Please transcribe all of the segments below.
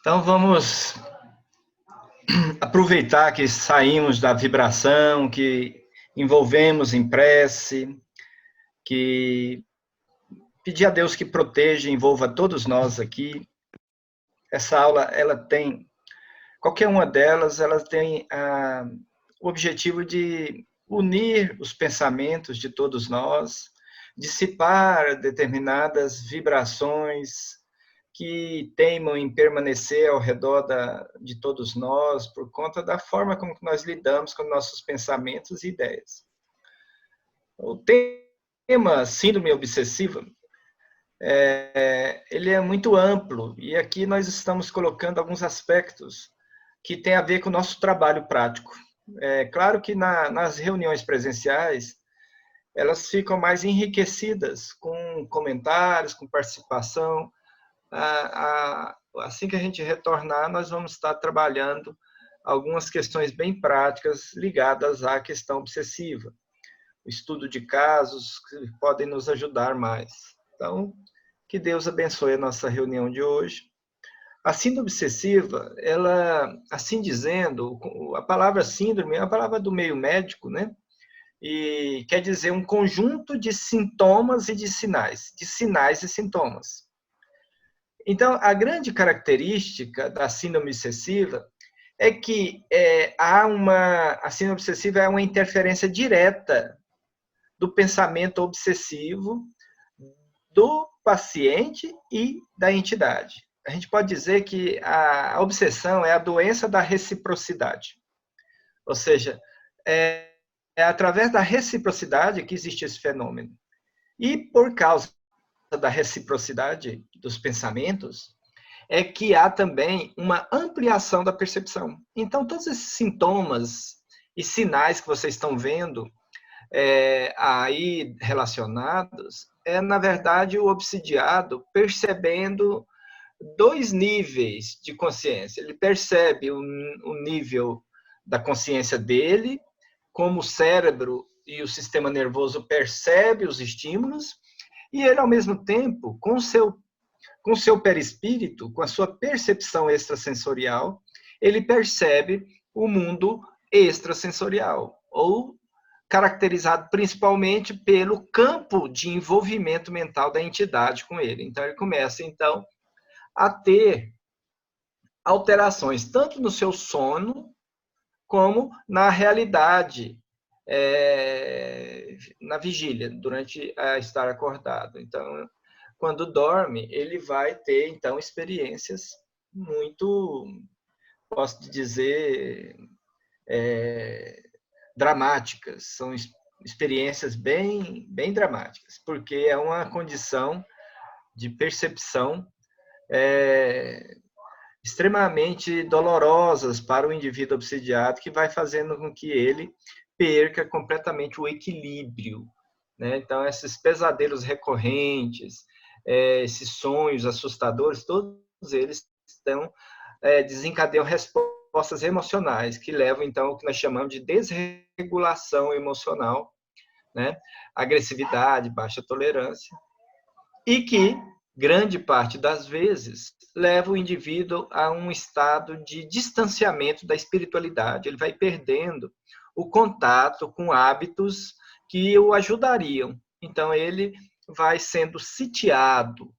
Então vamos aproveitar que saímos da vibração, que envolvemos em prece, que pedir a Deus que proteja e envolva todos nós aqui. Essa aula, ela tem, qualquer uma delas, ela tem o objetivo de unir os pensamentos de todos nós, dissipar determinadas vibrações que teimam em permanecer ao redor de todos nós por conta da forma como nós lidamos com nossos pensamentos e ideias. O tema síndrome obsessiva, ele é muito amplo e aqui nós estamos colocando alguns aspectos que têm a ver com o nosso trabalho prático. É claro que nas reuniões presenciais, elas ficam mais enriquecidas com comentários, com participação. Assim que a gente retornar, nós vamos estar trabalhando algumas questões bem práticas ligadas à questão obsessiva. O estudo de casos que podem nos ajudar mais. Então, que Deus abençoe a nossa reunião de hoje. A síndrome obsessiva, ela, assim dizendo, a palavra síndrome é a palavra do meio médico, né? E quer dizer um conjunto de sintomas e de sinais e sintomas. Então, a grande característica da síndrome obsessiva é que a síndrome obsessiva é uma interferência direta do pensamento obsessivo do paciente e da entidade. A gente pode dizer que a obsessão é a doença da reciprocidade. Ou seja, é através da reciprocidade que existe esse fenômeno. E por causa da reciprocidade dos pensamentos, é que há também uma ampliação da percepção. Então, todos esses sintomas e sinais que vocês estão vendo aí relacionados, na verdade, o obsidiado percebendo dois níveis de consciência. Ele percebe o nível da consciência dele, como o cérebro e o sistema nervoso percebem os estímulos, e ele, ao mesmo tempo, com o seu perispírito, com a sua percepção extrasensorial, ele percebe o mundo extrasensorial, ou caracterizado principalmente pelo campo de envolvimento mental da entidade com ele. Então, ele começa, então, a ter alterações, tanto no seu sono, como na realidade, na vigília, durante a estar acordado. Então, quando dorme, ele vai ter, então, experiências muito, posso dizer, dramáticas. São experiências bem, bem dramáticas, porque é uma condição de percepção extremamente dolorosas para o indivíduo obsidiado, que vai fazendo com que ele perca completamente o equilíbrio, né? Então, esses pesadelos recorrentes, esses sonhos assustadores, todos eles desencadeiam respostas emocionais, que levam, então, ao que nós chamamos de desregulação emocional, né? Agressividade, baixa tolerância, e que, grande parte das vezes, leva o indivíduo a um estado de distanciamento da espiritualidade. Ele vai perdendo o contato com hábitos que o ajudariam. Então, ele vai sendo sitiado,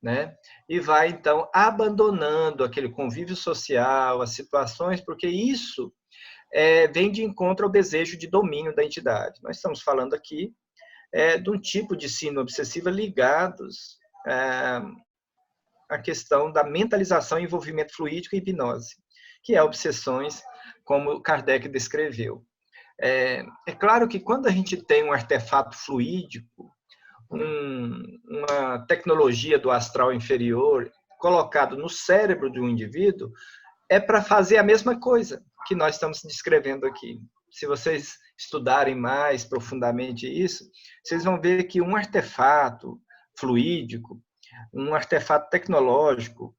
né? E vai, então, abandonando aquele convívio social, as situações, porque isso vem de encontro ao desejo de domínio da entidade. Nós estamos falando aqui de um tipo de síndrome obsessiva ligados à questão da mentalização, envolvimento fluídico e hipnose, que é obsessões, como Kardec descreveu. É claro que quando a gente tem um artefato fluídico, uma tecnologia do astral inferior colocado no cérebro de um indivíduo, é para fazer a mesma coisa que nós estamos descrevendo aqui. Se vocês estudarem mais profundamente isso, vocês vão ver que um artefato fluídico, um artefato tecnológico,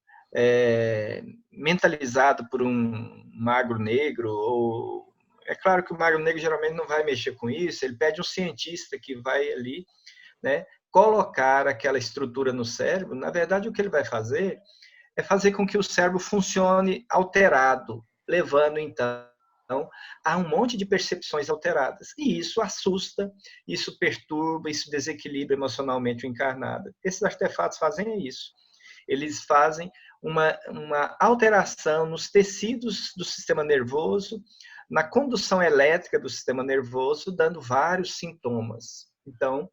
mentalizado por um magro negro, ou é claro que o magro negro geralmente não vai mexer com isso, ele pede um cientista que vai ali, né, colocar aquela estrutura no cérebro. Na verdade, o que ele vai fazer é fazer com que o cérebro funcione alterado, levando, então, a um monte de percepções alteradas. E isso assusta, isso perturba, isso desequilibra emocionalmente o encarnado. Esses artefatos fazem isso. Eles fazem uma alteração nos tecidos do sistema nervoso, na condução elétrica do sistema nervoso, dando vários sintomas. Então,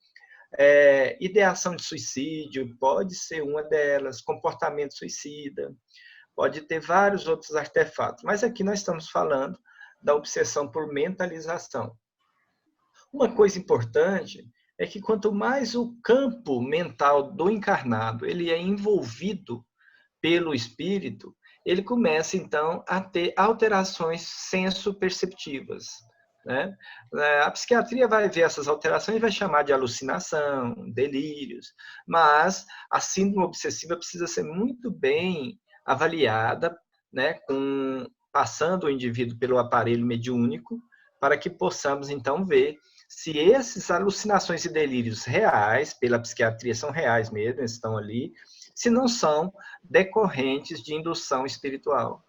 ideação de suicídio pode ser uma delas, comportamento suicida, pode ter vários outros artefatos. Mas aqui nós estamos falando da obsessão por mentalização. Uma coisa importante é que quanto mais o campo mental do encarnado ele é envolvido pelo espírito, ele começa, então, a ter alterações senso-perceptivas. Né? A psiquiatria vai ver essas alterações e vai chamar de alucinação, delírios, mas a síndrome obsessiva precisa ser muito bem avaliada, né, passando o indivíduo pelo aparelho mediúnico, para que possamos, então, ver se essas alucinações e delírios reais, pela psiquiatria são reais mesmo, estão ali, se não são decorrentes de indução espiritual.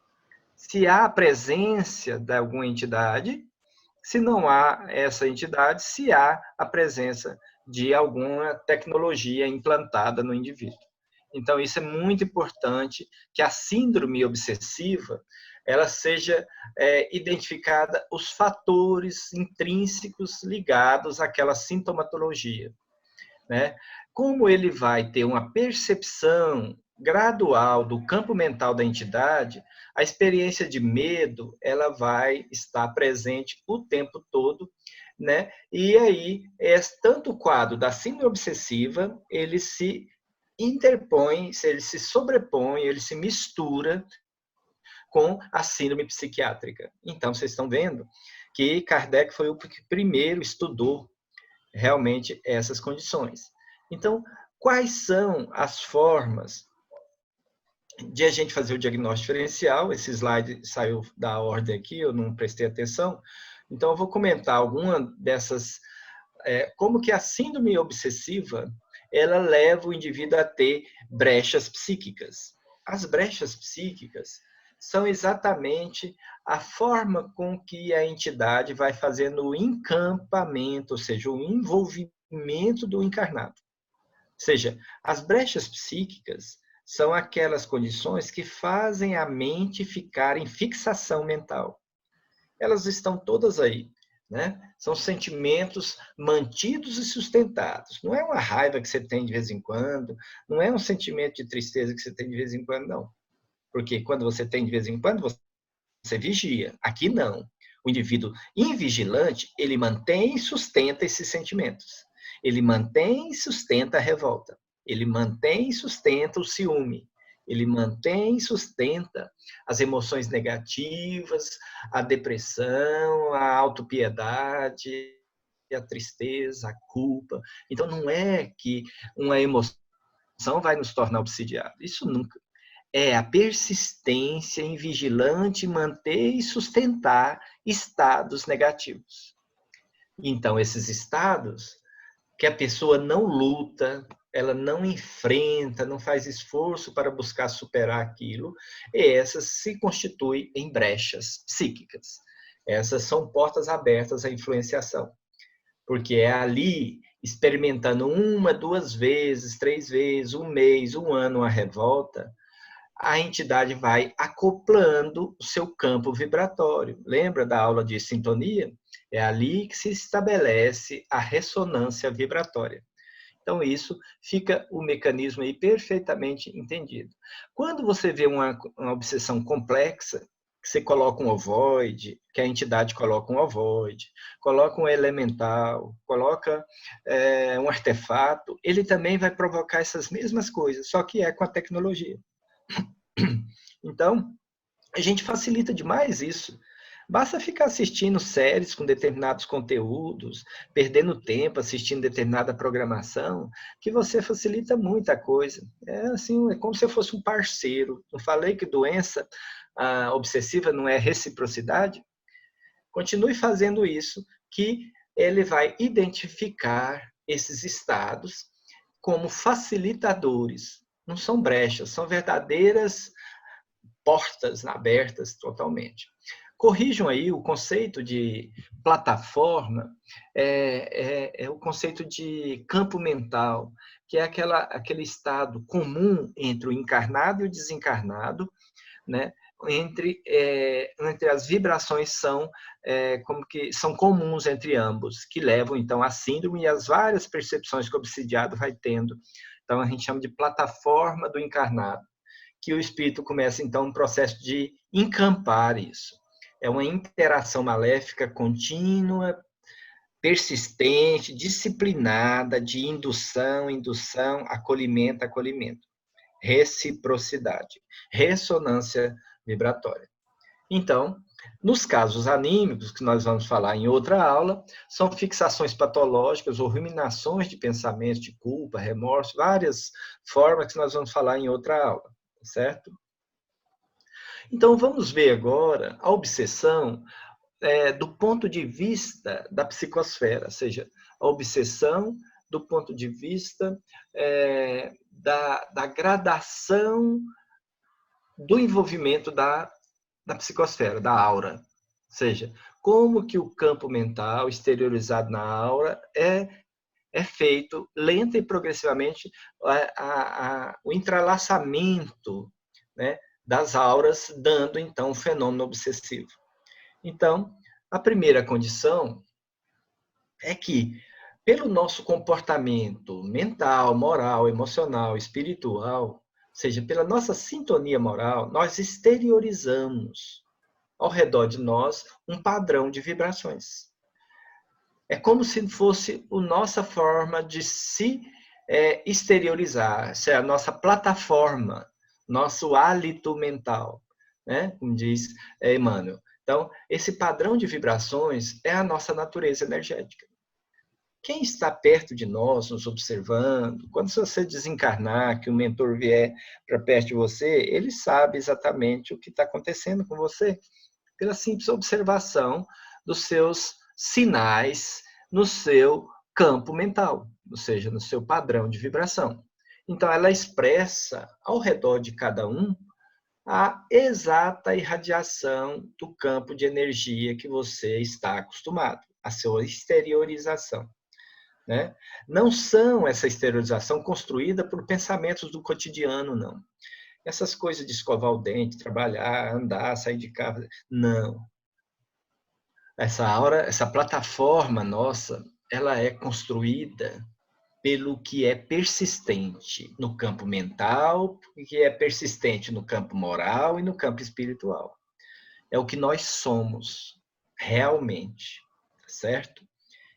Se há a presença de alguma entidade, se não há essa entidade, se há a presença de alguma tecnologia implantada no indivíduo. Então, isso é muito importante, que a síndrome obsessiva ela seja identificada os fatores intrínsecos ligados àquela sintomatologia. Né? Como ele vai ter uma percepção gradual do campo mental da entidade, a experiência de medo ela vai estar presente o tempo todo, né? E aí, tanto o quadro da síndrome obsessiva, ele se interpõe, ele se sobrepõe, ele se mistura com a síndrome psiquiátrica. Então, vocês estão vendo que Kardec foi o que primeiro estudou realmente essas condições. Então, quais são as formas de a gente fazer o diagnóstico diferencial? Esse slide saiu da ordem aqui, eu não prestei atenção. Então, eu vou comentar alguma dessas, como que a síndrome obsessiva, ela leva o indivíduo a ter brechas psíquicas. As brechas psíquicas são exatamente a forma com que a entidade vai fazendo o encampamento, ou seja, o envolvimento do encarnado. Ou seja, as brechas psíquicas são aquelas condições que fazem a mente ficar em fixação mental. Elas estão todas aí, né? São sentimentos mantidos e sustentados. Não é uma raiva que você tem de vez em quando, não é um sentimento de tristeza que você tem de vez em quando, não. Porque quando você tem de vez em quando, você vigia. Aqui não. O indivíduo invigilante, ele mantém e sustenta esses sentimentos. Ele mantém e sustenta a revolta. Ele mantém e sustenta o ciúme. Ele mantém e sustenta as emoções negativas, a depressão, a autopiedade, a tristeza, a culpa. Então, não é que uma emoção vai nos tornar obsidiados. Isso nunca. É a persistência em vigilante manter e sustentar estados negativos. Então, esses estados que a pessoa não luta, ela não enfrenta, não faz esforço para buscar superar aquilo, e essas se constituem em brechas psíquicas. Essas são portas abertas à influenciação, porque é ali, experimentando uma, duas vezes, três vezes, um mês, um ano a revolta, a entidade vai acoplando o seu campo vibratório. Lembra da aula de sintonia? É ali que se estabelece a ressonância vibratória. Então, isso fica o mecanismo aí perfeitamente entendido. Quando você vê uma obsessão complexa, que você coloca um ovoide, que a entidade coloca um ovoide, coloca um elemental, coloca um artefato, ele também vai provocar essas mesmas coisas, só que é com a tecnologia. Então, a gente facilita demais isso. Basta ficar assistindo séries com determinados conteúdos, perdendo tempo assistindo determinada programação, que você facilita muita coisa. É assim, é como se eu fosse um parceiro. Não falei que doença obsessiva não é reciprocidade? Continue fazendo isso, que ele vai identificar esses estados como facilitadores Não são brechas, são verdadeiras portas abertas totalmente. Corrijam aí o conceito de plataforma, é o conceito de campo mental, que é aquele estado comum entre o encarnado e o desencarnado, né? Entre as vibrações são comuns entre ambos, que levam então à síndrome e às várias percepções que o obsidiado vai tendo. Então a gente chama de plataforma do encarnado, que o espírito começa então um processo de encampar isso. É uma interação maléfica contínua, persistente, disciplinada, de indução, acolhimento, reciprocidade, ressonância vibratória. Então, nos casos anímicos, que nós vamos falar em outra aula, são fixações patológicas ou ruminações de pensamentos de culpa, remorso, várias formas que nós vamos falar em outra aula, certo? Então, vamos ver agora a obsessão do ponto de vista da psicosfera, ou seja, a obsessão do ponto de vista da gradação do envolvimento da psicosfera, da aura. Ou seja, como que o campo mental exteriorizado na aura é feito lenta e progressivamente o entrelaçamento, né, das auras, dando então o fenômeno obsessivo. Então, a primeira condição é que, pelo nosso comportamento mental, moral, emocional, espiritual, ou seja, pela nossa sintonia moral, nós exteriorizamos ao redor de nós um padrão de vibrações. É como se fosse a nossa forma de se exteriorizar, essa é a nossa plataforma, nosso hálito mental, né? Como diz Emmanuel. Então, esse padrão de vibrações é a nossa natureza energética. Quem está perto de nós, nos observando, quando você desencarnar, que o mentor vier para perto de você, ele sabe exatamente o que está acontecendo com você, pela simples observação dos seus sinais no seu campo mental, ou seja, no seu padrão de vibração. Então, ela expressa ao redor de cada um a exata irradiação do campo de energia que você está acostumado, a sua exteriorização. Né? Não são essa exteriorização construída por pensamentos do cotidiano, não. Essas coisas de escovar o dente, trabalhar, andar, sair de casa, não. Essa aura, essa plataforma nossa, ela é construída pelo que é persistente no campo mental, que é persistente no campo moral e no campo espiritual. É o que nós somos realmente, certo?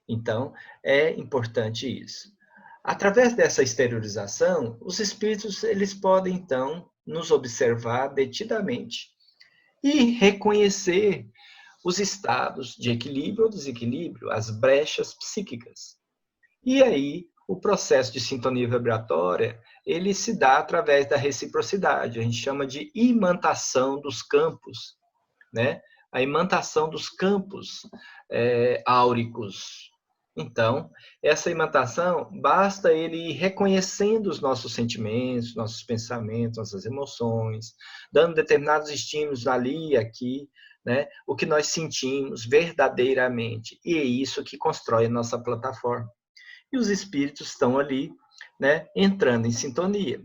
Então, é importante isso. Através dessa exteriorização, os espíritos eles podem, então, nos observar detidamente e reconhecer os estados de equilíbrio ou desequilíbrio, as brechas psíquicas. E aí, o processo de sintonia vibratória, ele se dá através da reciprocidade. A gente chama de imantação dos campos, né? A imantação dos campos áuricos. Então, essa imantação, basta ele ir reconhecendo os nossos sentimentos, nossos pensamentos, nossas emoções, dando determinados estímulos ali e aqui, né? O que nós sentimos verdadeiramente. E é isso que constrói a nossa plataforma. E os espíritos estão ali, né, entrando em sintonia.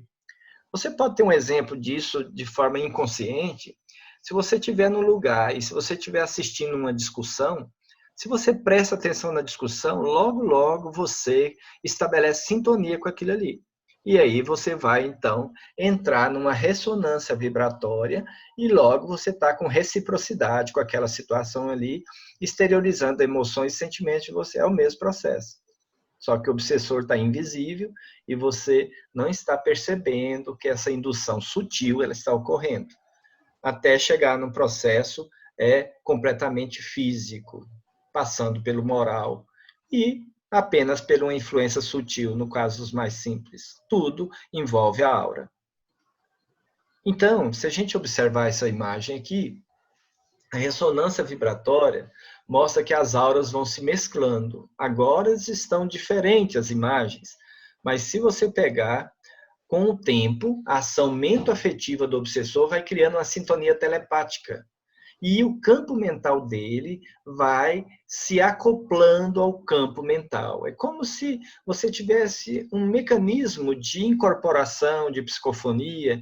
Você pode ter um exemplo disso de forma inconsciente, se você estiver no lugar e se você estiver assistindo uma discussão, se você presta atenção na discussão, logo, logo você estabelece sintonia com aquilo ali. E aí você vai, então, entrar numa ressonância vibratória e logo você está com reciprocidade com aquela situação ali, exteriorizando emoções e sentimentos de você. É o mesmo processo. Só que o obsessor está invisível e você não está percebendo que essa indução sutil ela está ocorrendo, até chegar num processo completamente físico, passando pelo moral e apenas por uma influência sutil, no caso dos mais simples. Tudo envolve a aura. Então, se a gente observar essa imagem aqui, a ressonância vibratória mostra que as auras vão se mesclando. Agora estão diferentes as imagens, mas se você pegar Com o tempo, a ação mentoafetiva do obsessor vai criando uma sintonia telepática. E o campo mental dele vai se acoplando ao campo mental. É como se você tivesse um mecanismo de incorporação, de psicofonia,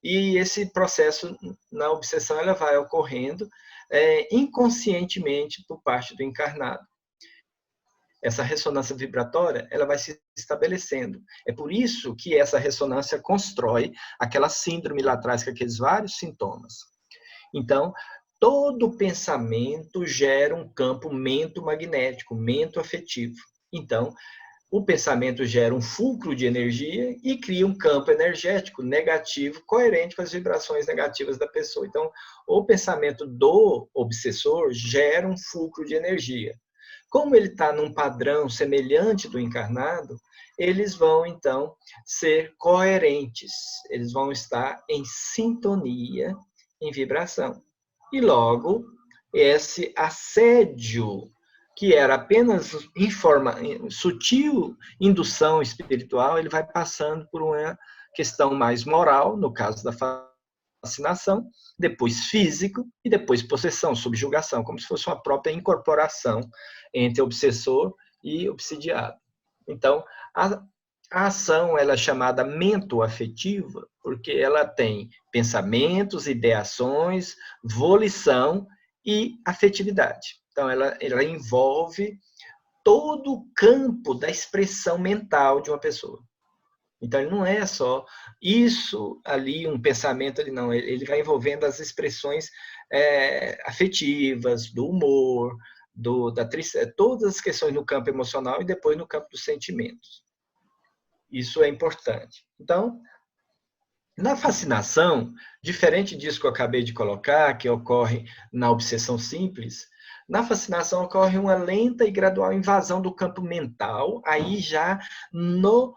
e esse processo na obsessão ela vai ocorrendo inconscientemente por parte do encarnado. Essa ressonância vibratória ela vai se estabelecendo. É por isso que essa ressonância constrói aquela síndrome lá atrás, com aqueles vários sintomas. Então, todo pensamento gera um campo mento-magnético, mento-afetivo. Então, o pensamento gera um fulcro de energia e cria um campo energético negativo, coerente com as vibrações negativas da pessoa. Então, o pensamento do obsessor gera um fulcro de energia. Como ele está num padrão semelhante do encarnado, eles vão, então, ser coerentes. Eles vão estar em sintonia, em vibração. E logo, esse assédio, que era apenas sutil indução espiritual, ele vai passando por uma questão mais moral, no caso da fascinação, depois físico e depois possessão, subjugação, como se fosse uma própria incorporação entre obsessor e obsidiado. Então, a ação ela é chamada mentoafetiva porque ela tem pensamentos, ideações, volição e afetividade. Então, ela envolve todo o campo da expressão mental de uma pessoa. Então, ele não é só isso ali, um pensamento ali, não. Ele vai envolvendo as expressões afetivas, do humor, da tristeza, todas as questões no campo emocional e depois no campo dos sentimentos. Isso é importante. Então, na fascinação, diferente disso que eu acabei de colocar, que ocorre na obsessão simples, na fascinação ocorre uma lenta e gradual invasão do campo mental, aí já no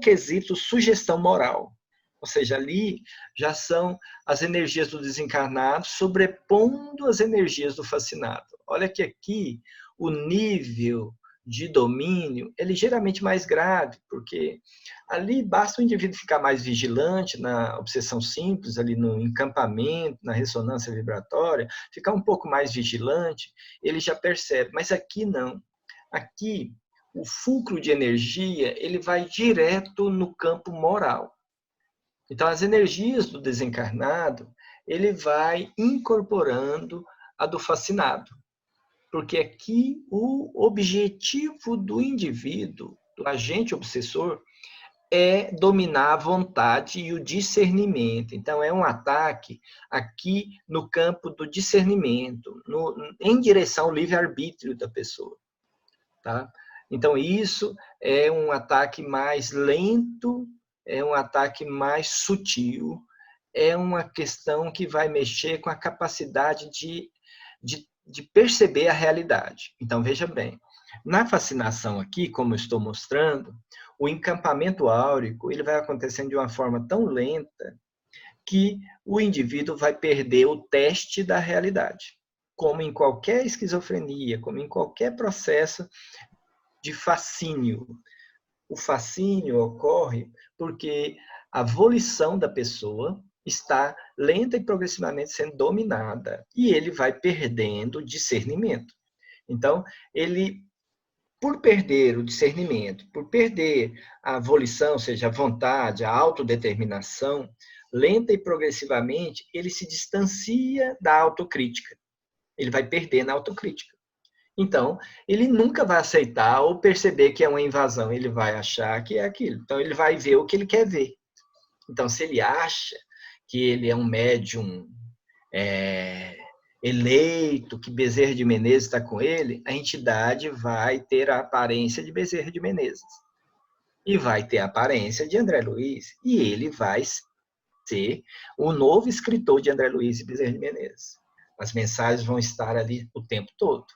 quesito sugestão moral. Ou seja, ali já são as energias do desencarnado sobrepondo as energias do fascinado. Olha que aqui o nível de domínio é ligeiramente mais grave, porque ali basta o indivíduo ficar mais vigilante na obsessão simples, ali no encampamento, na ressonância vibratória, ficar um pouco mais vigilante, ele já percebe. Mas aqui não. Aqui, o fulcro de energia, ele vai direto no campo moral. Então, as energias do desencarnado, ele vai incorporando a do fascinado. Porque aqui o objetivo do indivíduo, do agente obsessor, é dominar a vontade e o discernimento. Então, é um ataque aqui no campo do discernimento, em direção ao livre-arbítrio da pessoa. Tá? Então, isso é um ataque mais lento, é um ataque mais sutil, é uma questão que vai mexer com a capacidade de perceber a realidade. Então, veja bem, na fascinação aqui, como eu estou mostrando, o encampamento áurico ele vai acontecendo de uma forma tão lenta que o indivíduo vai perder o teste da realidade. Como em qualquer esquizofrenia, como em qualquer processo de fascínio. O fascínio ocorre porque a volição da pessoa está lenta e progressivamente sendo dominada e ele vai perdendo o discernimento. Então, ele, por perder o discernimento, por perder a volição, ou seja, a vontade, a autodeterminação, lenta e progressivamente, ele se distancia da autocrítica. Ele vai perdendo a autocrítica. Então, ele nunca vai aceitar ou perceber que é uma invasão, ele vai achar que é aquilo. Então, ele vai ver o que ele quer ver. Então, se ele acha que ele é um médium eleito, que Bezerra de Menezes está com ele, a entidade vai ter a aparência de Bezerra de Menezes. E vai ter a aparência de André Luiz. E ele vai ser o novo escritor de André Luiz e Bezerra de Menezes. As mensagens vão estar ali o tempo todo.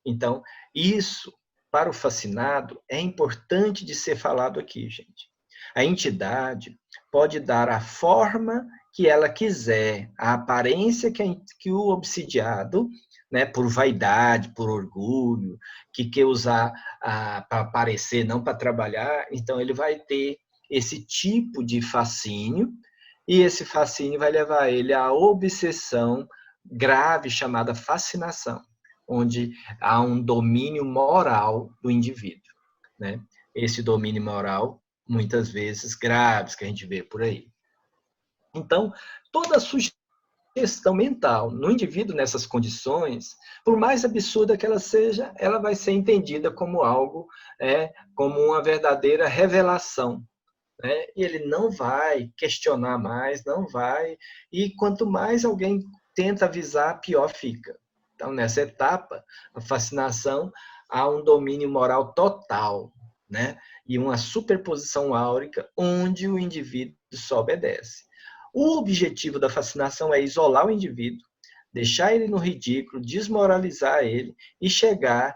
Então, isso, para o fascinado, é importante de ser falado aqui, gente. A entidade pode dar a forma que ela quiser, a aparência que o obsidiado né, por vaidade, por orgulho, que quer usar para aparecer, não para trabalhar, então ele vai ter esse tipo de fascínio, e esse fascínio vai levar ele à obsessão grave chamada fascinação, onde há um domínio moral do indivíduo, né? Esse domínio moral, muitas vezes, graves, que a gente vê por aí. Então, toda sugestão mental no indivíduo nessas condições, por mais absurda que ela seja, ela vai ser entendida como algo, como uma verdadeira revelação, né? E ele não vai questionar mais, não vai. E quanto mais alguém tenta avisar, pior fica. Então, nessa etapa, a fascinação, há um domínio moral total, né? E uma superposição áurica, onde o indivíduo só obedece. O objetivo da fascinação é isolar o indivíduo, deixar ele no ridículo, desmoralizar ele e chegar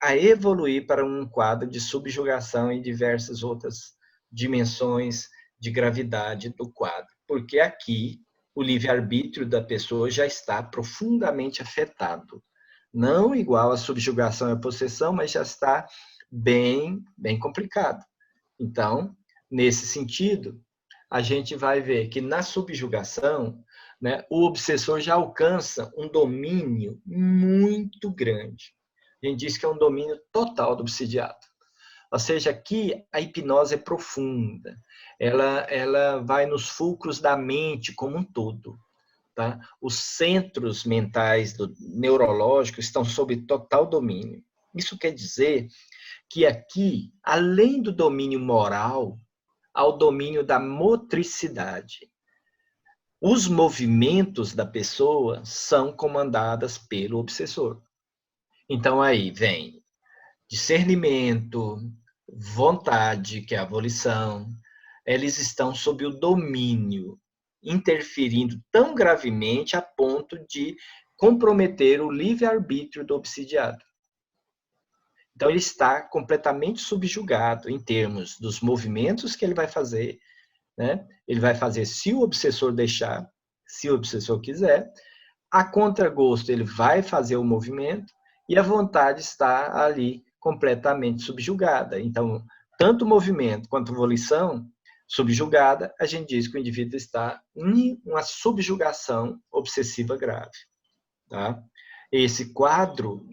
a evoluir para um quadro de subjugação em diversas outras dimensões de gravidade do quadro. Porque aqui o livre-arbítrio da pessoa já está profundamente afetado. Não igual à subjugação e à possessão, mas já está bem complicado. Então, nesse sentido, a gente vai ver que na subjugação, né, o obsessor já alcança um domínio muito grande. A gente diz que é um domínio total do obsidiado. Ou seja, aqui a hipnose é profunda. Ela vai nos fulcros da mente como um todo. Tá? Os centros mentais neurológicos estão sob total domínio. Isso quer dizer que aqui, além do domínio moral, há o domínio da motricidade. Os movimentos da pessoa são comandados pelo obsessor. Então aí vem discernimento, vontade, que é a volição, eles estão sob o domínio, interferindo tão gravemente a ponto de comprometer o livre-arbítrio do obsidiado. Então, ele está completamente subjugado em termos dos movimentos que ele vai fazer, né? Ele vai fazer se o obsessor deixar, se o obsessor quiser, a contragosto ele vai fazer o movimento e a vontade está ali completamente subjugada. Então, tanto o movimento quanto a volição subjugada, a gente diz que o indivíduo está em uma subjugação obsessiva grave. Tá? Esse quadro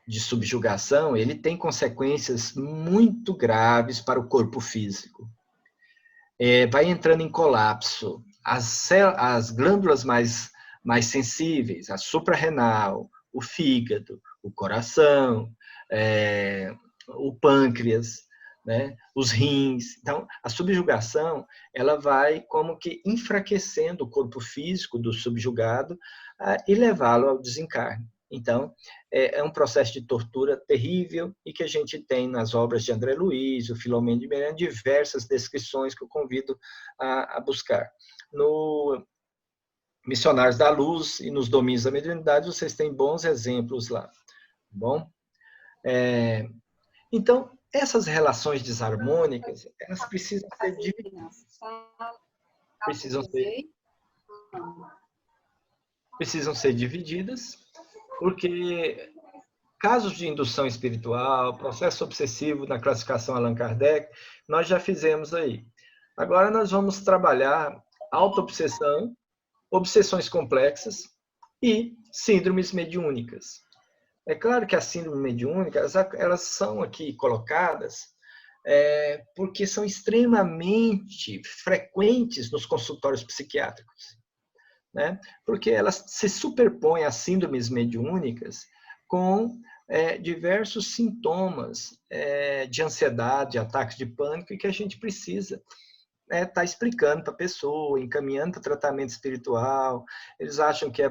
de subjugação, ele tem consequências muito graves para o corpo físico. Vai entrando em colapso as glândulas mais sensíveis, a suprarrenal, o fígado, o coração, o pâncreas, né, os rins. Então, a subjugação, ela vai como que enfraquecendo o corpo físico do subjugado e levá-lo ao desencarne. Então, é um processo de tortura terrível e que a gente tem nas obras de André Luiz, o Filomeno de Miranda, diversas descrições que eu convido a buscar. No Missionários da Luz e nos Domínios da Mediunidade, vocês têm bons exemplos lá. Bom? Então, essas relações desarmônicas, elas precisam ser divididas. Precisam ser divididas, porque casos de indução espiritual, processo obsessivo na classificação Allan Kardec, nós já fizemos aí. Agora nós vamos trabalhar autoobsessão, obsessões complexas e síndromes mediúnicas. É claro que as síndromes mediúnicas, elas são aqui colocadas porque são extremamente frequentes nos consultórios psiquiátricos, né? Porque elas se superpõem às síndromes mediúnicas com diversos sintomas de ansiedade, ataques de pânico, e que a gente precisa estar explicando para a pessoa, encaminhando para tratamento espiritual. Eles acham que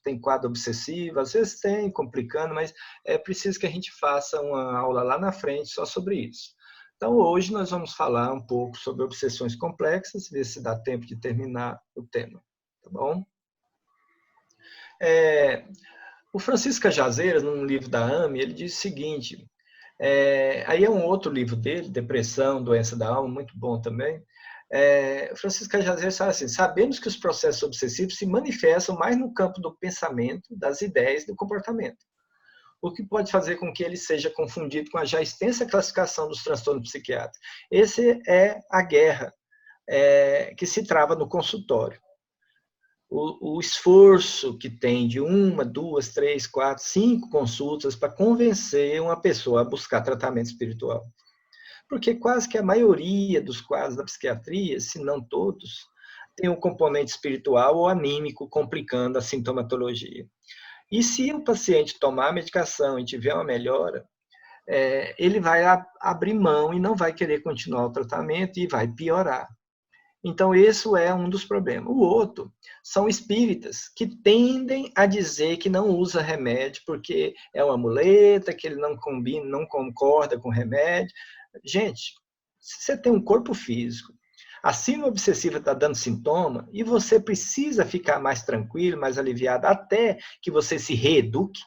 tem quadro obsessivo, às vezes tem, complicando, mas é preciso que a gente faça uma aula lá na frente só sobre isso. Então, hoje nós vamos falar um pouco sobre obsessões complexas, ver se dá tempo de terminar o tema, tá bom? O Francisco Cajazeiras, num livro da AME, ele diz o seguinte, aí é um outro livro dele, Depressão, Doença da Alma, muito bom também. Francisco Cajazeiras fala assim: sabemos que os processos obsessivos se manifestam mais no campo do pensamento, das ideias e do comportamento, o que pode fazer com que ele seja confundido com a já extensa classificação dos transtornos psiquiátricos. Essa é a guerra que se trava no consultório. O esforço que tem de 1, 2, 3, 4, 5 consultas para convencer uma pessoa a buscar tratamento espiritual. Porque quase que a maioria dos quadros da psiquiatria, se não todos, tem um componente espiritual ou anímico complicando a sintomatologia. E se o paciente tomar a medicação e tiver uma melhora, ele vai abrir mão e não vai querer continuar o tratamento e vai piorar. Então, esse é um dos problemas. O outro são espíritas, que tendem a dizer que não usa remédio porque é uma muleta, que ele não combina, não concorda com remédio. Gente, se você tem um corpo físico, a síndrome obsessiva está dando sintoma e você precisa ficar mais tranquilo, mais aliviado, até que você se reeduque,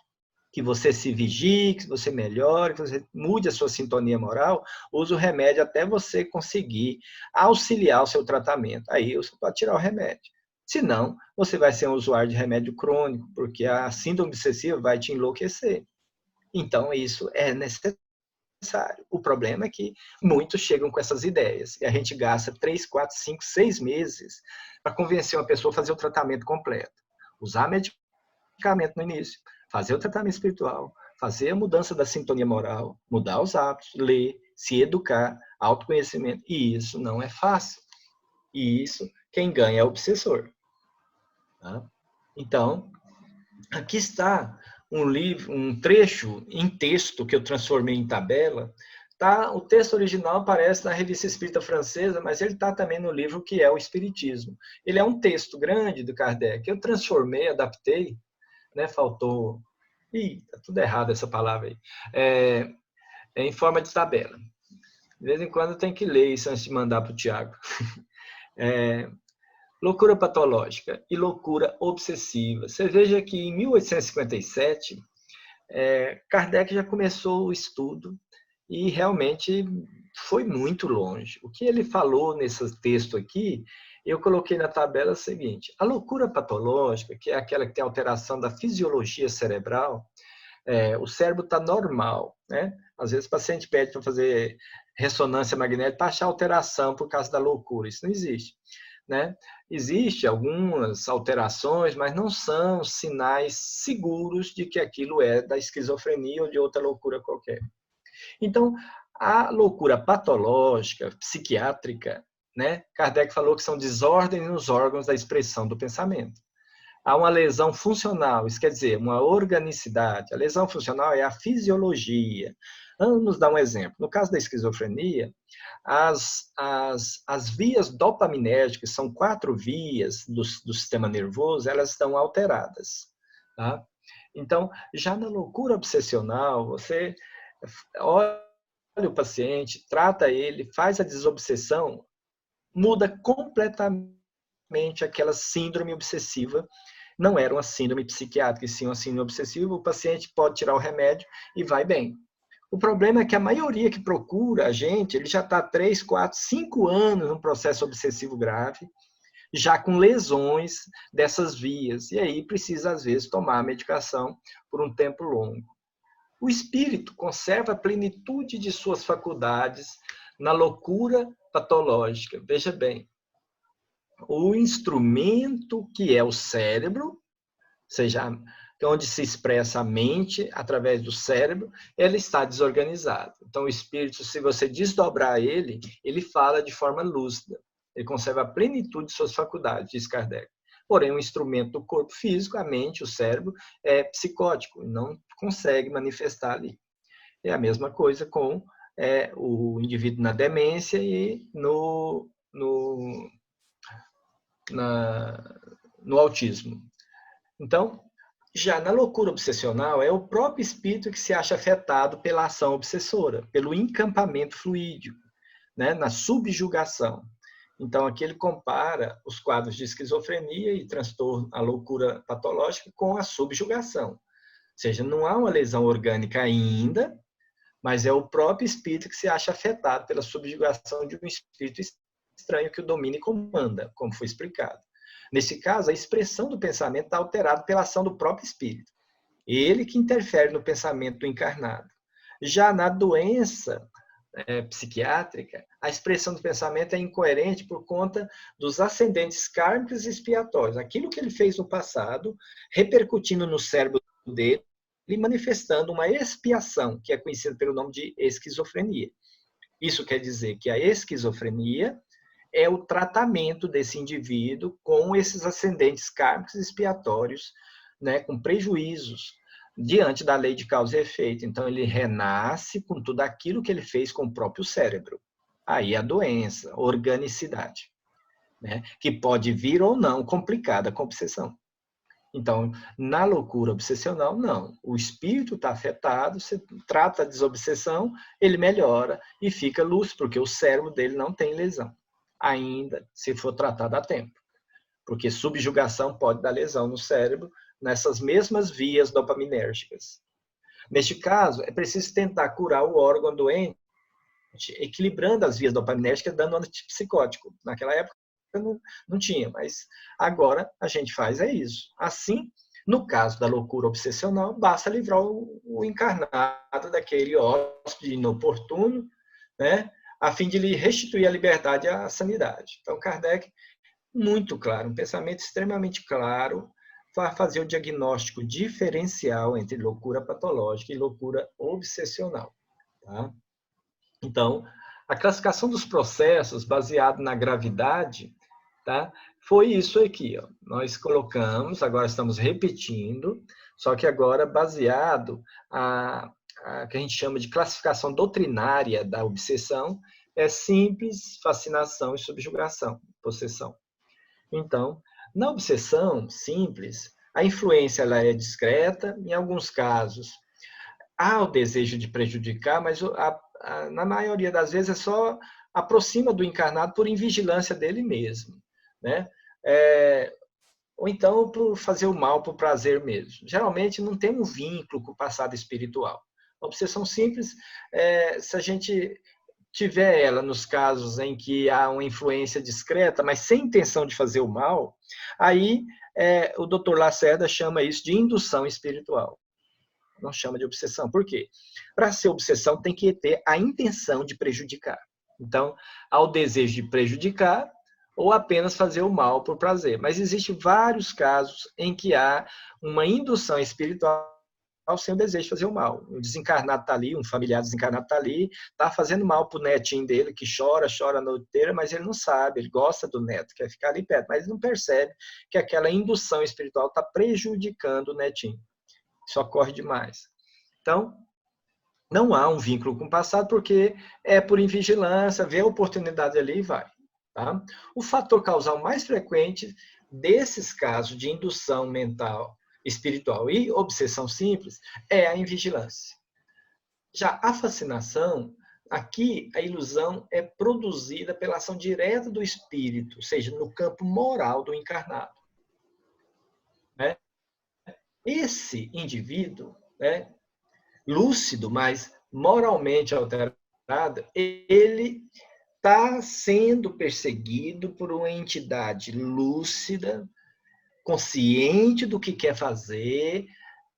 que você se vigie, que você melhore, que você mude a sua sintonia moral, use o remédio até você conseguir auxiliar o seu tratamento. Aí você pode tirar o remédio. Senão, você vai ser um usuário de remédio crônico, porque a síndrome obsessiva vai te enlouquecer. Então, isso é necessário. O problema é que muitos chegam com essas ideias e a gente gasta 3, 4, 5, 6 meses para convencer uma pessoa a fazer o tratamento completo. Usar medicamento no início, fazer o tratamento espiritual, fazer a mudança da sintonia moral, mudar os hábitos, ler, se educar, autoconhecimento. E isso não é fácil. E isso, quem ganha é o obsessor. Tá? Então, aqui está um livro, um trecho em texto que eu transformei em tabela. Tá? O texto original aparece na Revista Espírita Francesa, mas ele está também no livro que é o Espiritismo. Ele é um texto grande do Kardec. Eu transformei, adaptei, né? Faltou... Ih, tá tudo errado essa palavra aí. Em forma de tabela. De vez em quando tem que ler isso antes de mandar para o Tiago. Loucura patológica e loucura obsessiva. Você veja que em 1857, Kardec já começou o estudo e realmente foi muito longe. O que ele falou nesse texto aqui, eu coloquei na tabela o seguinte: a loucura patológica, que é aquela que tem alteração da fisiologia cerebral, o cérebro está normal, né? Às vezes o paciente pede para fazer ressonância magnética para achar alteração por causa da loucura. Isso não existe, né? Existem algumas alterações, mas não são sinais seguros de que aquilo é da esquizofrenia ou de outra loucura qualquer. Então, a loucura patológica, psiquiátrica, né? Kardec falou que são desordens nos órgãos da expressão do pensamento. Há uma lesão funcional, isso quer dizer, uma organicidade. A lesão funcional é a fisiologia. Vamos dar um exemplo. No caso da esquizofrenia, as vias dopaminérgicas, são 4 vias do sistema nervoso, elas estão alteradas. Tá? Então, já na loucura obsessional, você olha o paciente, trata ele, faz a desobsessão, muda completamente aquela síndrome obsessiva. Não era uma síndrome psiquiátrica, e sim uma síndrome obsessiva. O paciente pode tirar o remédio e vai bem. O problema é que a maioria que procura a gente, ele já está 3, 4, 5 anos num processo obsessivo grave, já com lesões dessas vias. E aí precisa, às vezes, tomar a medicação por um tempo longo. O espírito conserva a plenitude de suas faculdades na loucura patológica. Veja bem, o instrumento que é o cérebro, ou seja, onde se expressa a mente através do cérebro, ele está desorganizado. Então, o espírito, se você desdobrar ele, ele fala de forma lúcida. Ele conserva a plenitude de suas faculdades, diz Kardec. Porém, o instrumento do corpo físico, a mente, o cérebro, é psicótico, não consegue manifestar ali. É a mesma coisa com o indivíduo na demência e no autismo. Então, já na loucura obsessional, é o próprio espírito que se acha afetado pela ação obsessora, pelo encampamento fluídico, né, na subjugação. Então, aqui ele compara os quadros de esquizofrenia e transtorno, a loucura patológica, com a subjugação. Ou seja, não há uma lesão orgânica ainda, mas é o próprio espírito que se acha afetado pela subjugação de um espírito estranho que o domina e comanda, como foi explicado. Nesse caso, a expressão do pensamento está alterada pela ação do próprio espírito. Ele que interfere no pensamento do encarnado. Já na doença psiquiátrica, a expressão do pensamento é incoerente por conta dos ascendentes kármicos e expiatórios. Aquilo que ele fez no passado, repercutindo no cérebro dele e manifestando uma expiação, que é conhecida pelo nome de esquizofrenia. Isso quer dizer que a esquizofrenia é o tratamento desse indivíduo com esses ascendentes kármicos e expiatórios, né, com prejuízos diante da lei de causa e efeito. Então, ele renasce com tudo aquilo que ele fez com o próprio cérebro. Aí a doença, organicidade, né? Que pode vir ou não complicada com obsessão. Então, na loucura obsessional, não. O espírito está afetado, você trata a desobsessão, ele melhora e fica lúcido, porque o cérebro dele não tem lesão, ainda se for tratado a tempo. Porque subjugação pode dar lesão no cérebro, nessas mesmas vias dopaminérgicas. Neste caso, é preciso tentar curar o órgão doente, equilibrando as vias dopaminérgicas, dando antipsicótico. Naquela época não tinha, mas agora a gente faz isso. Assim, no caso da loucura obsessional, basta livrar o encarnado daquele hóspede inoportuno, né, a fim de lhe restituir a liberdade e a sanidade. Então, Kardec, muito claro, um pensamento extremamente claro, para fazer o diagnóstico diferencial entre loucura patológica e loucura obsessional. Tá? Então, a classificação dos processos baseado na gravidade, tá? Foi isso aqui. Ó. Nós colocamos, agora estamos repetindo, só que agora baseado a que a gente chama de classificação doutrinária da obsessão, é simples, fascinação e subjugação, possessão. Então, na obsessão simples, a influência ela é discreta, em alguns casos há o desejo de prejudicar, mas na maioria das vezes é só aproxima do encarnado por invigilância dele mesmo, né? Ou então por fazer o mal por prazer mesmo. Geralmente não tem um vínculo com o passado espiritual. A obsessão simples, se a gente tiver ela nos casos em que há uma influência discreta, mas sem intenção de fazer o mal, aí o Dr. Lacerda chama isso de indução espiritual. Não chama de obsessão. Por quê? Para ser obsessão tem que ter a intenção de prejudicar. Então, há o desejo de prejudicar ou apenas fazer o mal por prazer. Mas existem vários casos em que há uma indução espiritual sem o desejo de fazer o mal. O desencarnado está ali, um familiar desencarnado está ali, está fazendo mal para o netinho dele, que chora a noite inteira, mas ele não sabe, ele gosta do neto, quer ficar ali perto, mas ele não percebe que aquela indução espiritual está prejudicando o netinho. Isso ocorre demais. Então, não há um vínculo com o passado, porque é por invigilância, vê a oportunidade ali e vai. Tá? O fator causal mais frequente desses casos de indução mental espiritual e obsessão simples é a invigilância. Já a fascinação, aqui a ilusão é produzida pela ação direta do espírito, ou seja, no campo moral do encarnado. Né? Esse indivíduo, né, lúcido, mas moralmente alterado, ele está sendo perseguido por uma entidade lúcida, consciente do que quer fazer,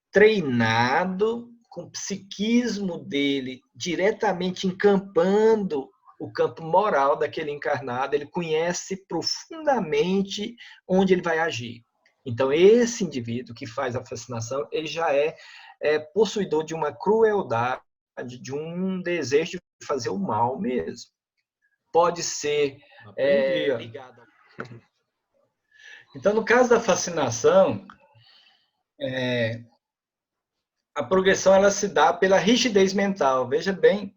treinado, com o psiquismo dele diretamente encampando o campo moral daquele encarnado, ele conhece profundamente onde ele vai agir. Então, esse indivíduo que faz a fascinação, ele já é possuidor de uma crueldade, de um desejo de fazer o mal mesmo. Pode ser ligado. Então, no caso da fascinação, a progressão ela se dá pela rigidez mental. Veja bem,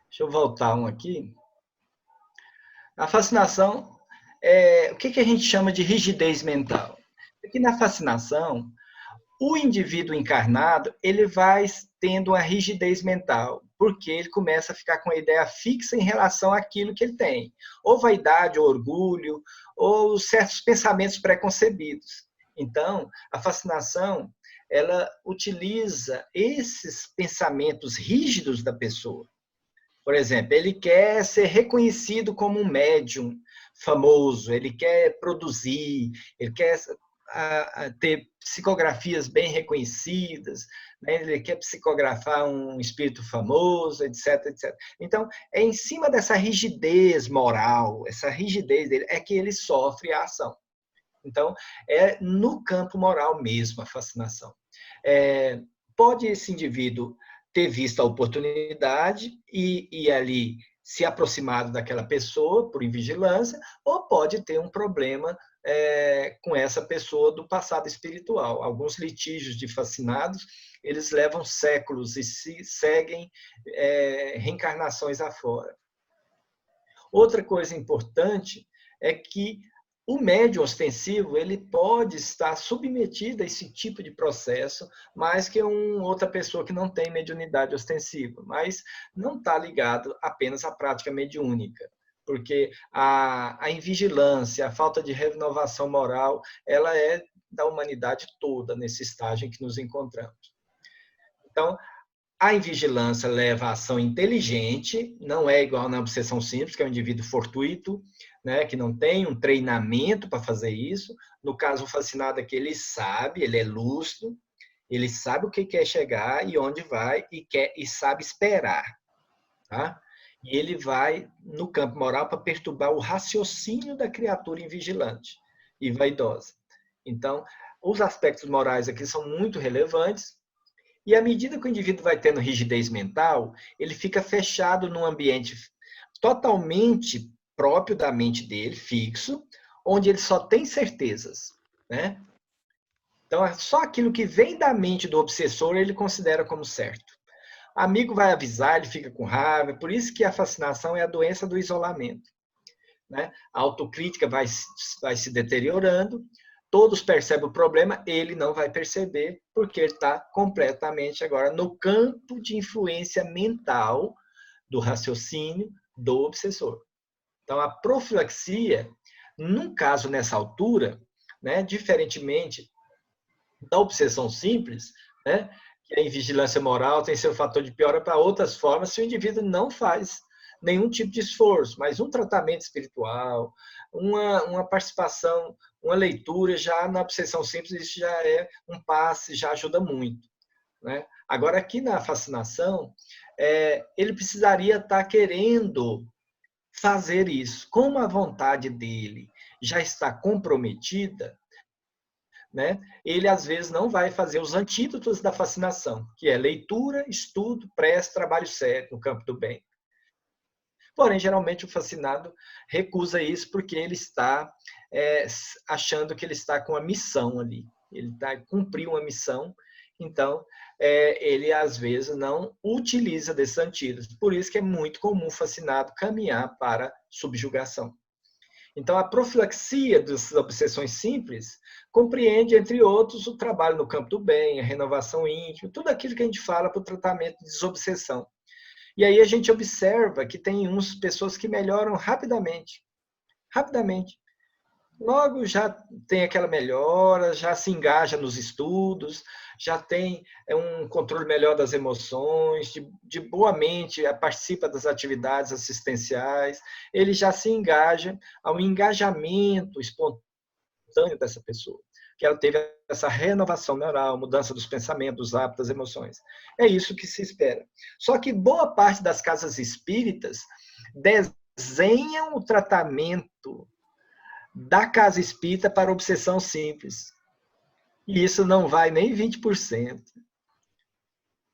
deixa eu voltar um aqui. A fascinação, o que a gente chama de rigidez mental? Aqui na fascinação, o indivíduo encarnado, ele vai tendo uma rigidez mental, porque ele começa a ficar com a ideia fixa em relação àquilo que ele tem. Ou vaidade, ou orgulho, ou certos pensamentos preconcebidos. Então, a fascinação, ela utiliza esses pensamentos rígidos da pessoa. Por exemplo, ele quer ser reconhecido como um médium famoso, ele quer produzir, ele quer ter psicografias bem reconhecidas, né? Ele quer psicografar um espírito famoso, etc, etc. Então, é em cima dessa rigidez moral, essa rigidez dele, é que ele sofre a ação. Então, é no campo moral mesmo a fascinação. Pode esse indivíduo ter visto a oportunidade e ali se aproximado daquela pessoa por invigilância, ou pode ter um problema com essa pessoa do passado espiritual. Alguns litígios de fascinados, eles levam séculos e se seguem reencarnações afora. Outra coisa importante é que o médium ostensivo ele pode estar submetido a esse tipo de processo mais que outra pessoa que não tem mediunidade ostensiva, mas não está ligado apenas à prática mediúnica, porque a invigilância, a falta de renovação moral, ela é da humanidade toda nesse estágio em que nos encontramos. Então, a invigilância leva à ação inteligente, não é igual na obsessão simples, que é um indivíduo fortuito, né, que não tem um treinamento para fazer isso. No caso, o fascinado é que ele sabe, ele é lúcido, ele sabe o que quer chegar e onde vai e sabe esperar. Tá? E ele vai no campo moral para perturbar o raciocínio da criatura invigilante e vaidosa. Então, os aspectos morais aqui são muito relevantes. E à medida que o indivíduo vai tendo rigidez mental, ele fica fechado num ambiente totalmente próprio da mente dele, fixo, onde ele só tem certezas, né? Então, só aquilo que vem da mente do obsessor ele considera como certo. Amigo vai avisar, ele fica com raiva, por isso que a fascinação é a doença do isolamento, né? A autocrítica vai se deteriorando, todos percebem o problema, ele não vai perceber, porque ele está completamente agora no campo de influência mental do raciocínio do obsessor. Então, a profilaxia, num caso nessa altura, né, diferentemente da obsessão simples, né, que a invigilância moral tem seu fator de piora para outras formas, se o indivíduo não faz nenhum tipo de esforço, mas um tratamento espiritual, uma participação, uma leitura, já na obsessão simples, isso já é um passe, já ajuda muito. Né? Agora, aqui na fascinação, ele precisaria estar querendo fazer isso. Como a vontade dele já está comprometida, né? Ele às vezes não vai fazer os antídotos da fascinação, que é leitura, estudo, prece, trabalho sério no campo do bem. Porém, geralmente o fascinado recusa isso porque ele está achando que ele está com a missão ali. Ele está cumprindo uma missão, então ele às vezes não utiliza desses antídotos. Por isso que é muito comum o fascinado caminhar para subjugação. Então, a profilaxia das obsessões simples compreende, entre outros, o trabalho no campo do bem, a renovação íntima, tudo aquilo que a gente fala para o tratamento de desobsessão. E aí a gente observa que tem umas pessoas que melhoram rapidamente. Rapidamente. Logo já tem aquela melhora, já se engaja nos estudos, já tem um controle melhor das emoções, de boa mente, participa das atividades assistenciais, ele já se engaja, há um engajamento espontâneo dessa pessoa, que ela teve essa renovação neural, mudança dos pensamentos, dos hábitos, das emoções. É isso que se espera. Só que boa parte das casas espíritas desenham o tratamento da casa espírita para obsessão simples. E isso não vai nem 20%.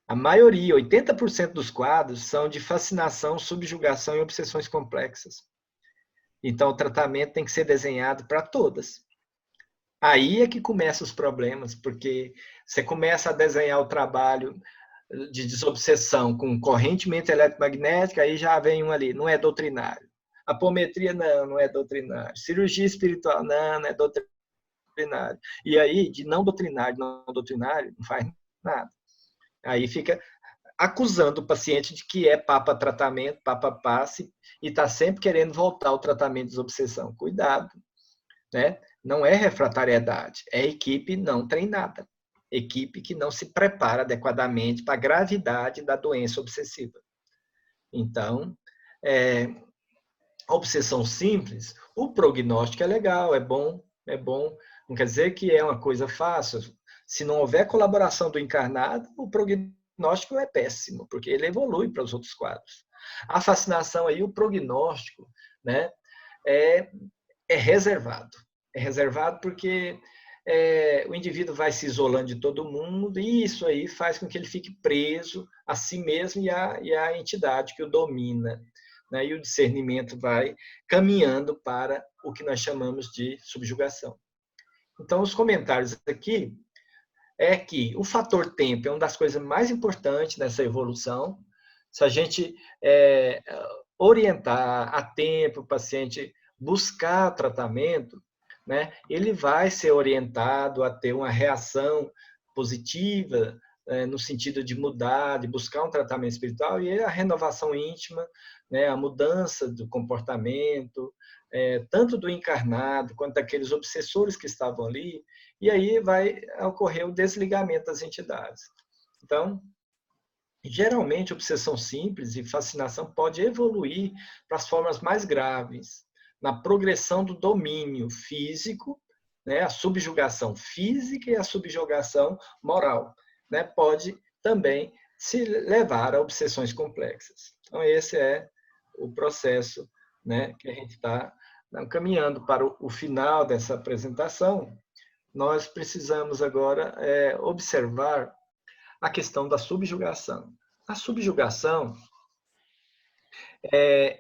A maioria, 80% dos quadros, são de fascinação, subjugação e obsessões complexas. Então, o tratamento tem que ser desenhado para todas. Aí é que começam os problemas, porque você começa a desenhar o trabalho de desobsessão com correntemente eletromagnética, aí já vem um ali, não é doutrinário. Apometria, não é doutrinário. Cirurgia espiritual, não é doutrinário. E aí, de não doutrinário, não faz nada. Aí fica acusando o paciente de que é papa tratamento, papa passe, e está sempre querendo voltar ao tratamento de desobsessão. Cuidado, né? Não é refratariedade, é equipe não treinada. Equipe que não se prepara adequadamente para a gravidade da doença obsessiva. Então, a obsessão simples, o prognóstico é legal, é bom. Não quer dizer que é uma coisa fácil. Se não houver colaboração do encarnado, o prognóstico é péssimo, porque ele evolui para os outros quadros. A fascinação aí, o prognóstico, né, é, é reservado. É reservado porque o indivíduo vai se isolando de todo mundo e isso aí faz com que ele fique preso a si mesmo e a entidade que o domina. Né? E o discernimento vai caminhando para o que nós chamamos de subjugação. Então, os comentários aqui é que o fator tempo é uma das coisas mais importantes nessa evolução. Se a gente orientar a tempo o paciente buscar tratamento, né, ele vai ser orientado a ter uma reação positiva, no sentido de mudar, de buscar um tratamento espiritual, e a renovação íntima, né, a mudança do comportamento, tanto do encarnado quanto daqueles obsessores que estavam ali, e aí vai ocorrer o desligamento das entidades. Então, geralmente, obsessão simples e fascinação pode evoluir para as formas mais graves, na progressão do domínio físico, né, a subjugação física e a subjugação moral, né, pode também se levar a obsessões complexas. Então, esse é o processo, né, que a gente está caminhando para o final dessa apresentação. Nós precisamos agora observar a questão da subjugação. A subjugação,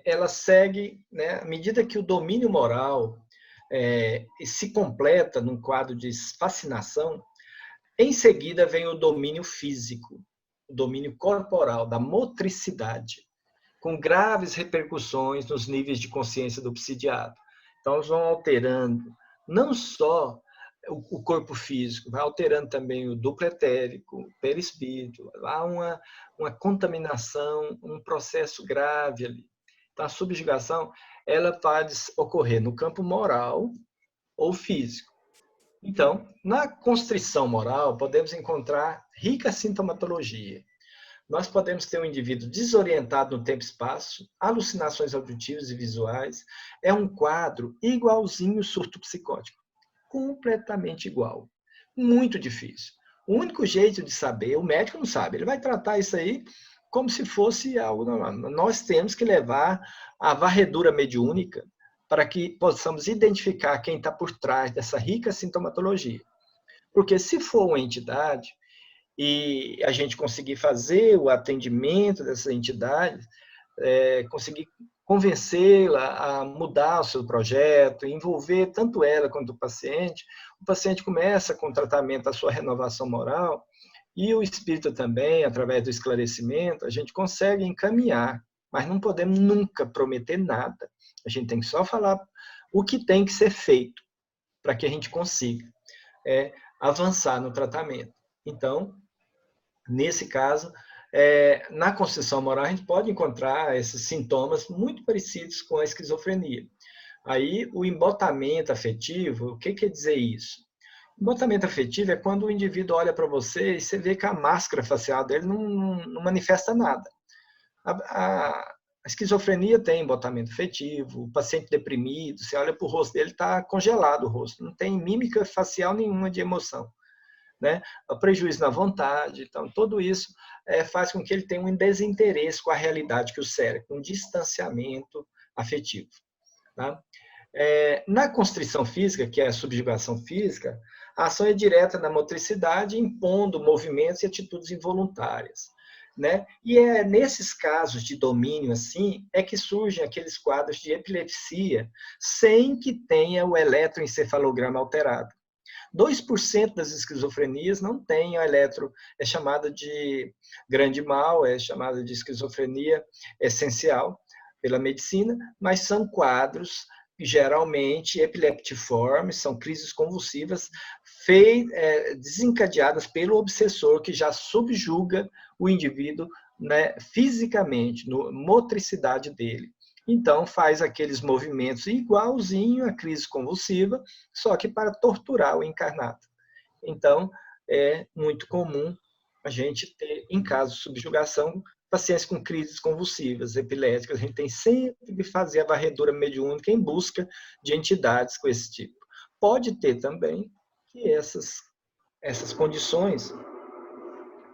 ela segue, né, à medida que o domínio moral se completa num quadro de fascinação, em seguida vem o domínio físico, o domínio corporal, da motricidade, com graves repercussões nos níveis de consciência do obsidiado. Então, eles vão alterando não só o corpo físico, vai alterando também o duplo etérico, o perispírito. Há uma contaminação, um processo grave ali. Então, a subjugação ela pode ocorrer no campo moral ou físico. Então, na constrição moral, podemos encontrar rica sintomatologia. Nós podemos ter um indivíduo desorientado no tempo e espaço, alucinações auditivas e visuais. É um quadro igualzinho ao surto psicótico. Completamente igual. Muito difícil. O único jeito de saber, o médico não sabe, ele vai tratar isso aí como se fosse algo normal. Nós temos que levar a varredura mediúnica para que possamos identificar quem está por trás dessa rica sintomatologia. Porque se for uma entidade e a gente conseguir fazer o atendimento dessa entidade, conseguir convencê-la a mudar o seu projeto, envolver tanto ela quanto o paciente começa com o tratamento da sua renovação moral e o espírito também, através do esclarecimento, a gente consegue encaminhar, mas não podemos nunca prometer nada. A gente tem que só falar o que tem que ser feito para que a gente consiga avançar no tratamento. Então, nesse caso, na construção moral, a gente pode encontrar esses sintomas muito parecidos com a esquizofrenia. Aí, o embotamento afetivo, o que quer dizer isso? Embotamento afetivo é quando o indivíduo olha para você e você vê que a máscara facial dele não manifesta nada. A esquizofrenia tem embotamento afetivo, o paciente deprimido, você olha para o rosto dele, está congelado o rosto, não tem mímica facial nenhuma de emoção. Né? O prejuízo na vontade, então tudo isso faz com que ele tenha um desinteresse com a realidade que o cérebro, um distanciamento afetivo. Tá? Na constrição física, que é a subjugação física, a ação é direta na motricidade, impondo movimentos e atitudes involuntárias. Né? E é nesses casos de domínio assim é que surgem aqueles quadros de epilepsia sem que tenha o eletroencefalograma alterado. 2% das esquizofrenias não têm o eletro, é chamada de grande mal, é chamada de esquizofrenia essencial pela medicina, mas são quadros geralmente epileptiformes, são crises convulsivas desencadeadas pelo obsessor que já subjuga o indivíduo, né, fisicamente, na motricidade dele. Então, faz aqueles movimentos igualzinho à crise convulsiva, só que para torturar o encarnado. Então, é muito comum a gente ter, em caso de subjugação, pacientes com crises convulsivas, epiléticas, a gente tem sempre que fazer a varredura mediúnica em busca de entidades com esse tipo. Pode ter também que essas condições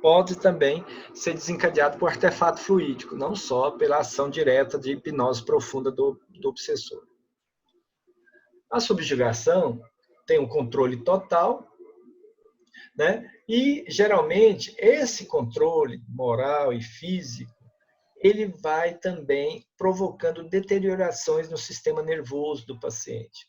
pode também ser desencadeado por artefato fluídico, não só pela ação direta de hipnose profunda do obsessor. A subjugação tem um controle total, né? E, geralmente, esse controle moral e físico, ele vai também provocando deteriorações no sistema nervoso do paciente.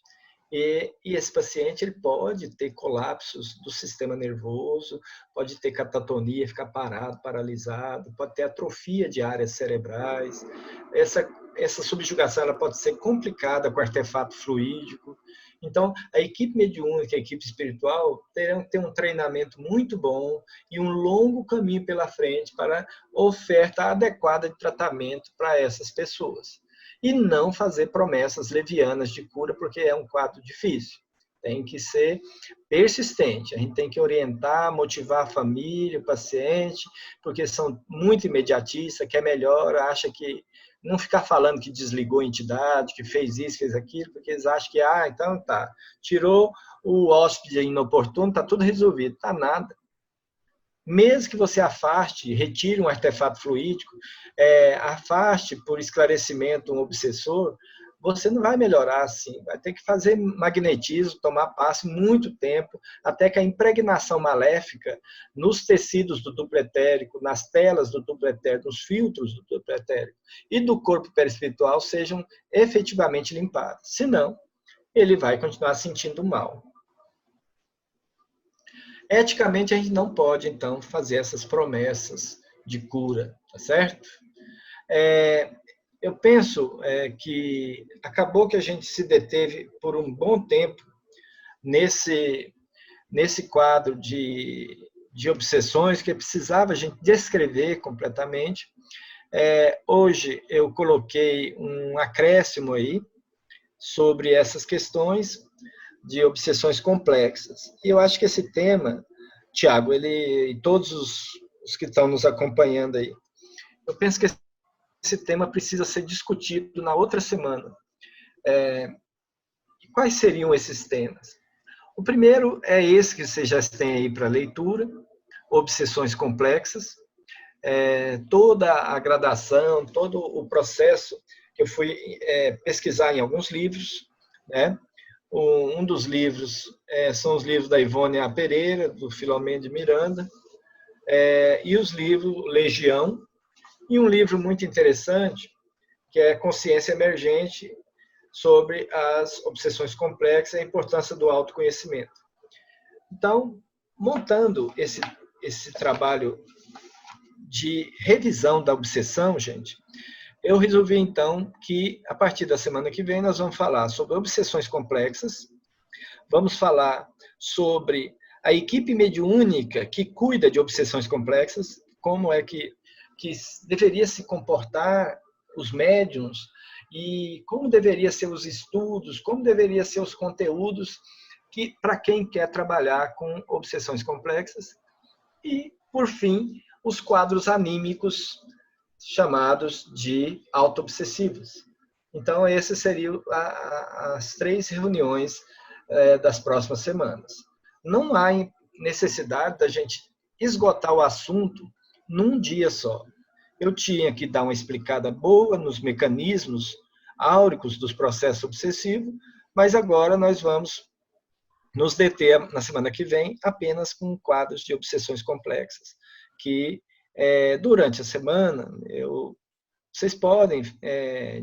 E esse paciente ele pode ter colapsos do sistema nervoso, pode ter catatonia, ficar parado, paralisado, pode ter atrofia de áreas cerebrais. Essa subjugação ela pode ser complicada com artefato fluídico. Então, a equipe mediúnica, a equipe espiritual, terão que ter um treinamento muito bom e um longo caminho pela frente para oferta adequada de tratamento para essas pessoas. E não fazer promessas levianas de cura, porque é um quadro difícil. Tem que ser persistente. A gente tem que orientar, motivar a família, o paciente, porque são muito imediatistas, quer melhor, acha que não ficar falando que desligou a entidade, que fez isso, fez aquilo, porque eles acham que, então tá, tirou o hóspede inoportuno, tá tudo resolvido. Tá nada. Mesmo que você afaste, retire um artefato fluídico, afaste por esclarecimento um obsessor, você não vai melhorar assim. Vai ter que fazer magnetismo, tomar passe muito tempo, até que a impregnação maléfica nos tecidos do duplo etérico, nas telas do duplo etérico, nos filtros do duplo etérico e do corpo perispiritual sejam efetivamente limpadas. Senão, ele vai continuar sentindo mal. Eticamente, a gente não pode, então, fazer essas promessas de cura, tá certo? Eu penso que acabou que a gente se deteve por um bom tempo nesse quadro de obsessões que precisava a gente descrever completamente. Hoje eu coloquei um acréscimo aí sobre essas questões de obsessões complexas. E eu acho que esse tema, Tiago, e todos os que estão nos acompanhando aí, eu penso que esse tema precisa ser discutido na outra semana. Quais seriam esses temas? O primeiro é esse que vocês já têm aí para leitura, obsessões complexas, toda a gradação, todo o processo que eu fui pesquisar em alguns livros, né? Um dos livros são os livros da Ivone A. Pereira, do Filomeno de Miranda, e os livros Legião, e um livro muito interessante, que é Consciência Emergente, sobre as obsessões complexas e a importância do autoconhecimento. Então, montando esse trabalho de revisão da obsessão, gente, eu resolvi, então, que a partir da semana que vem nós vamos falar sobre obsessões complexas, vamos falar sobre a equipe mediúnica que cuida de obsessões complexas, como é que deveria se comportar os médiuns e como deveria ser os estudos, como deveria ser os conteúdos para quem quer trabalhar com obsessões complexas. E, por fim, os quadros anímicos chamados de auto-obsessivos. Então, essas seriam as 3 reuniões das próximas semanas. Não há necessidade da gente esgotar o assunto num dia só. Eu tinha que dar uma explicada boa nos mecanismos áuricos dos processos obsessivos, mas agora nós vamos nos deter na semana que vem apenas com quadros de obsessões complexas, que durante a semana vocês podem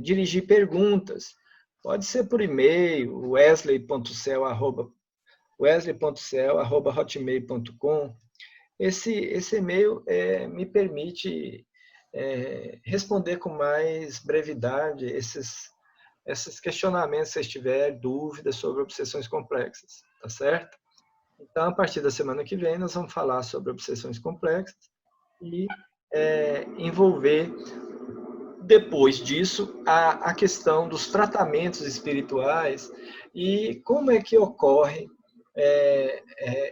dirigir perguntas, pode ser por e-mail, wesley.cel@hotmail.com. Esse e-mail me permite responder com mais brevidade esses questionamentos, se vocês tiverem dúvidas sobre obsessões complexas, tá certo? Então, a partir da semana que vem, nós vamos falar sobre obsessões complexas e envolver, depois disso, a questão dos tratamentos espirituais e como é que ocorrem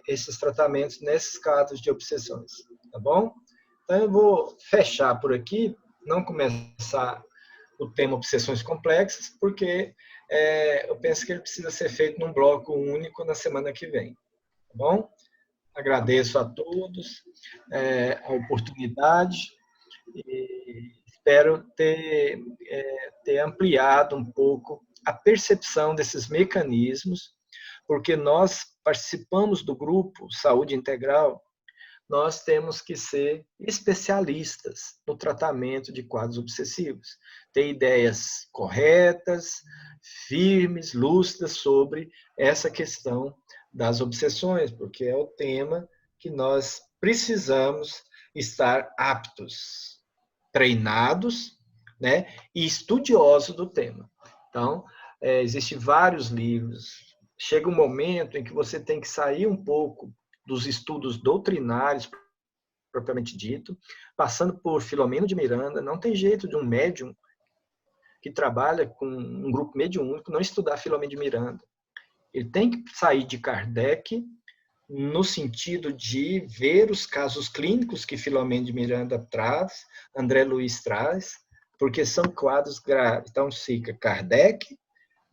esses tratamentos nesses casos de obsessões, tá bom? Então, eu vou fechar por aqui, não começar o tema obsessões complexas, porque eu penso que ele precisa ser feito num bloco único na semana que vem. Tá bom? Agradeço a todos a oportunidade e espero ter ampliado um pouco a percepção desses mecanismos, porque nós participamos do grupo Saúde Integral, nós temos que ser especialistas no tratamento de quadros obsessivos, ter ideias corretas, firmes, lúcidas sobre essa questão das obsessões, porque é o tema que nós precisamos estar aptos, treinados, né, e estudiosos do tema. Então, existem vários livros. Chega um momento em que você tem que sair um pouco dos estudos doutrinários, propriamente dito, passando por Filomeno de Miranda. Não tem jeito de um médium que trabalha com um grupo mediúnico não estudar Filomeno de Miranda. Ele tem que sair de Kardec no sentido de ver os casos clínicos que Filomeno de Miranda traz, André Luiz traz, porque são quadros graves. Então, fica Kardec,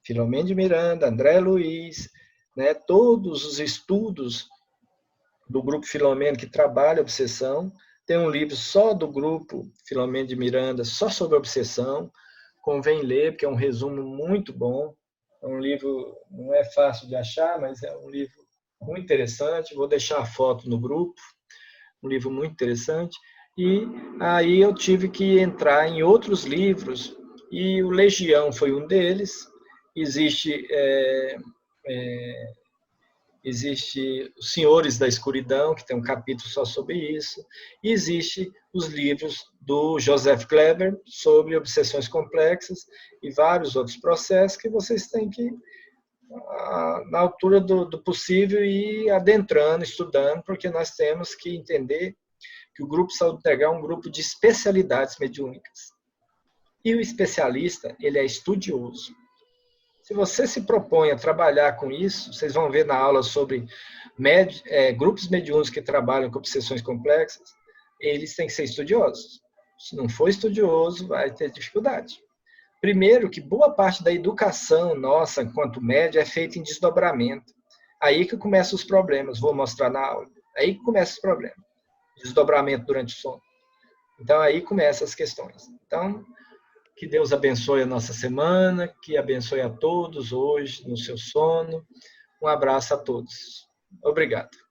Filomeno de Miranda, André Luiz, né, todos os estudos do grupo Filomeno que trabalha a obsessão. Tem um livro só do grupo Filomeno de Miranda, só sobre obsessão. Convém ler, porque é um resumo muito bom. É um livro, não é fácil de achar, mas é um livro muito interessante. Vou deixar a foto no grupo. Um livro muito interessante. E aí eu tive que entrar em outros livros, e o Legião foi um deles. Existe os Senhores da Escuridão, que tem um capítulo só sobre isso, e existe os livros do Joseph Kleber sobre obsessões complexas e vários outros processos que vocês têm que, na altura do possível, ir adentrando, estudando, porque nós temos que entender que o Grupo Saúde Integral é um grupo de especialidades mediúnicas. E o especialista, ele é estudioso. Se você se propõe a trabalhar com isso, vocês vão ver na aula sobre grupos mediúnicos que trabalham com obsessões complexas, eles têm que ser estudiosos. Se não for estudioso, vai ter dificuldade. Primeiro, que boa parte da educação nossa, enquanto médio, é feita em desdobramento. Aí que começam os problemas, vou mostrar na aula. Aí que começam os problemas. Desdobramento durante o sono. Então, aí começam as questões. Então, que Deus abençoe a nossa semana, que abençoe a todos hoje no seu sono. Um abraço a todos. Obrigado.